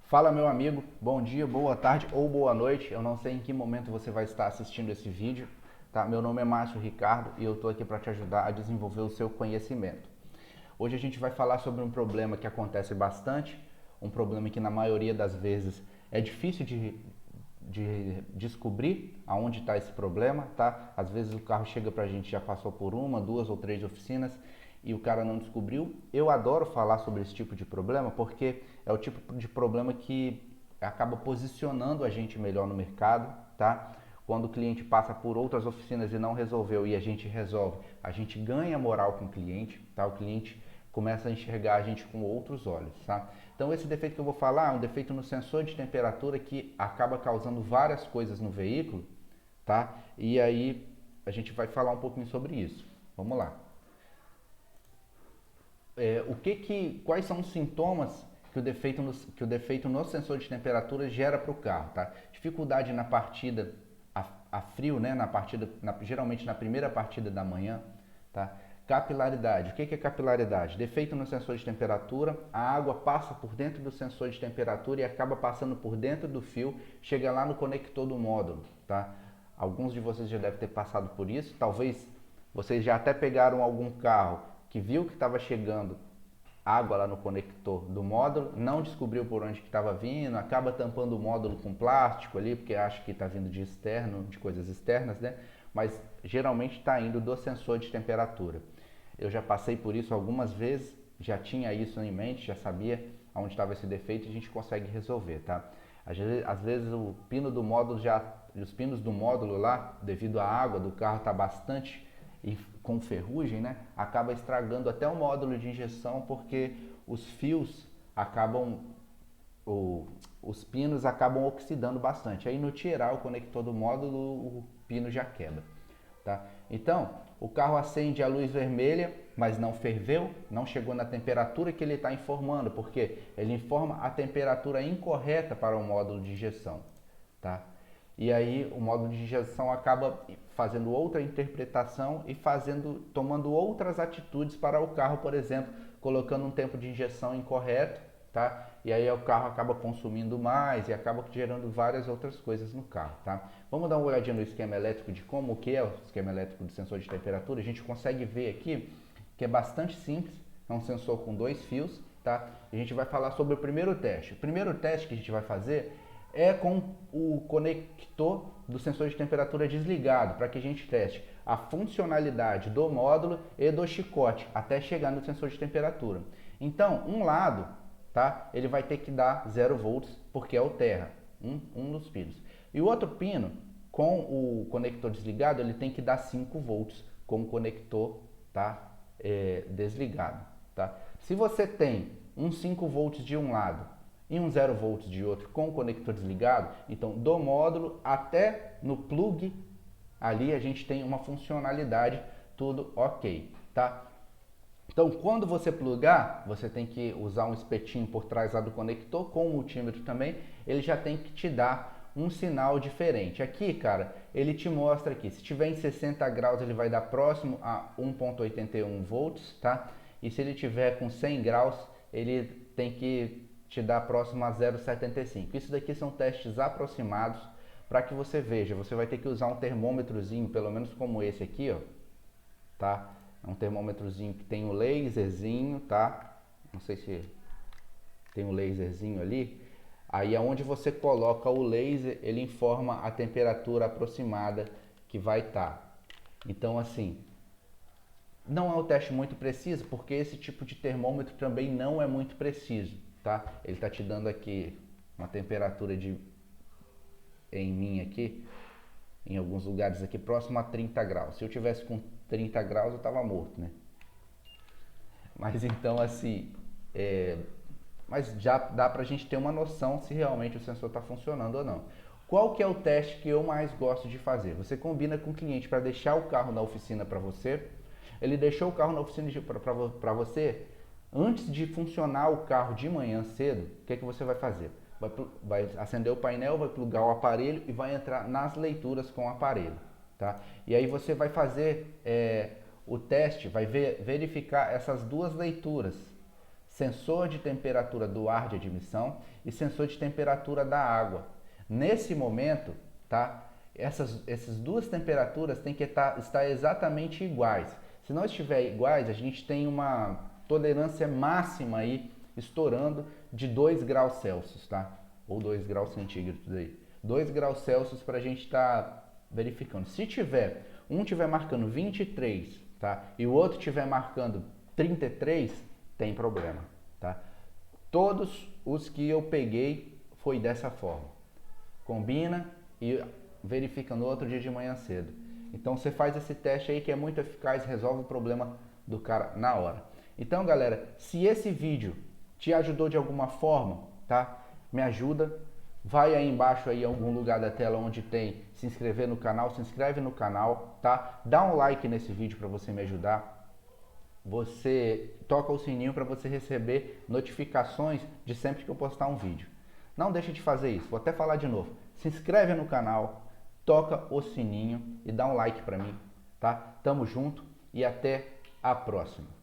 Fala meu amigo, bom dia, boa tarde ou boa noite. Eu não sei em que momento você vai estar assistindo esse vídeo, tá? Meu nome é Márcio Ricardo e eu estou aqui para te ajudar a desenvolver o seu conhecimento. Hoje a gente vai falar sobre um problema que acontece bastante, um problema que na maioria das vezes é difícil de descobrir aonde está esse problema, tá? Às vezes o carro chega para a gente, já passou por uma, duas ou três oficinas e o cara não descobriu. Eu adoro falar sobre esse tipo de problema porque é o tipo de problema que acaba posicionando a gente melhor no mercado, tá? Quando o cliente passa por outras oficinas e não resolveu e a gente resolve, a gente ganha moral com o cliente, tá? O cliente começa a enxergar a gente com outros olhos, tá? Então esse defeito que eu vou falar é um defeito no sensor de temperatura que acaba causando várias coisas no veículo, tá? E aí a gente vai falar um pouquinho sobre isso. Vamos lá. Quais são os sintomas que o defeito no sensor de temperatura gera para o carro, tá? Dificuldade na partida a frio, né? Geralmente na primeira partida da manhã, tá? Capilaridade. O que é capilaridade? Defeito no sensor de temperatura, a água passa por dentro do sensor de temperatura e acaba passando por dentro do fio, chega lá no conector do módulo, tá? Alguns de vocês já devem ter passado por isso, talvez vocês já até pegaram algum carro que viu que estava chegando água lá no conector do módulo, não descobriu por onde que estava vindo, acaba tampando o módulo com plástico ali, porque acha que está vindo de externo, de coisas externas, né? Mas geralmente está indo do sensor de temperatura. Eu já passei por isso algumas vezes, já tinha isso em mente, já sabia onde estava esse defeito e a gente consegue resolver, tá? Às vezes o pino do módulo os pinos do módulo lá, devido à água do carro tá bastante e com ferrugem, né, acaba estragando até o módulo de injeção porque os fios acabam, os pinos acabam oxidando bastante. Aí no tirar o conector do módulo, o pino já quebra, tá? Então, o carro acende a luz vermelha, mas não ferveu, não chegou na temperatura que ele está informando, porque ele informa a temperatura incorreta para o módulo de injeção, tá? E aí o módulo de injeção acaba fazendo outra interpretação e tomando outras atitudes para o carro, por exemplo, colocando um tempo de injeção incorreto, tá? E aí o carro acaba consumindo mais e acaba gerando várias outras coisas no carro, tá? Vamos dar uma olhadinha no esquema elétrico de como que é o esquema elétrico do sensor de temperatura. A gente consegue ver aqui que é bastante simples, é um sensor com dois fios, tá? A gente vai falar sobre o primeiro teste. O primeiro teste que a gente vai fazer é com o conector do sensor de temperatura desligado, para que a gente teste a funcionalidade do módulo e do chicote até chegar no sensor de temperatura. Então, um lado, tá, ele vai ter que dar 0 volts, porque é o terra, um dos pinos. E o outro pino, com o conector desligado, ele tem que dar 5 volts com o conector, tá, desligado. Tá? Se você tem um 5 volts de um lado e um 0 volts de outro com o conector desligado, então do módulo até no plug ali a gente tem uma funcionalidade, tudo ok, tá? Então quando você plugar, você tem que usar um espetinho por trás lá do conector com o multímetro também, ele já tem que te dar um sinal diferente. Aqui, cara, ele te mostra aqui, se tiver em 60 graus ele vai dar próximo a 1.81 volts, tá? E se ele tiver com 100 graus, ele tem que te dá próximo a 0,75. Isso daqui são testes aproximados para que você veja. Você vai ter que usar um termômetrozinho, pelo menos como esse aqui, ó, tá? É um termômetrozinho que tem um laserzinho, tá? Não sei se tem um laserzinho ali. Aí aonde você coloca o laser, ele informa a temperatura aproximada que vai estar. Então assim, não é um teste muito preciso, porque esse tipo de termômetro também não é muito preciso, tá? Ele está te dando aqui uma temperatura em mim aqui, em alguns lugares aqui, próximo a 30 graus. Se eu tivesse com 30 graus, eu estava morto, né? Mas então, assim, mas já dá pra gente ter uma noção se realmente o sensor está funcionando ou não. Qual que é o teste que eu mais gosto de fazer? Você combina com o cliente para deixar o carro na oficina para você. Ele deixou o carro na oficina para você. Antes de funcionar o carro de manhã cedo, o que você vai fazer? Vai acender o painel, vai plugar o aparelho e vai entrar nas leituras com o aparelho. Tá? E aí você vai fazer o teste, vai verificar essas duas leituras. sensor de temperatura do ar de admissão e sensor de temperatura da água. Nesse momento, tá? Essas duas temperaturas têm que estar exatamente iguais. Se não estiver iguais, a gente tem uma tolerância máxima aí estourando de 2 graus Celsius, tá? Ou 2 graus centígrados aí. 2 graus Celsius para a gente estar verificando. Se tiver, um tiver marcando 23, tá? E o outro tiver marcando 33, tem problema, tá? Todos os que eu peguei foi dessa forma. Combina e verifica no outro dia de manhã cedo. Então você faz esse teste aí que é muito eficaz, resolve o problema do cara na hora. Então, galera, se esse vídeo te ajudou de alguma forma, tá? Me ajuda. Vai aí embaixo aí em algum lugar da tela onde tem se inscrever no canal, se inscreve no canal, tá? Dá um like nesse vídeo para você me ajudar. Você toca o sininho para você receber notificações de sempre que eu postar um vídeo. Não deixe de fazer isso. Vou até falar de novo. Se inscreve no canal, toca o sininho e dá um like para mim, tá? Tamo junto e até a próxima.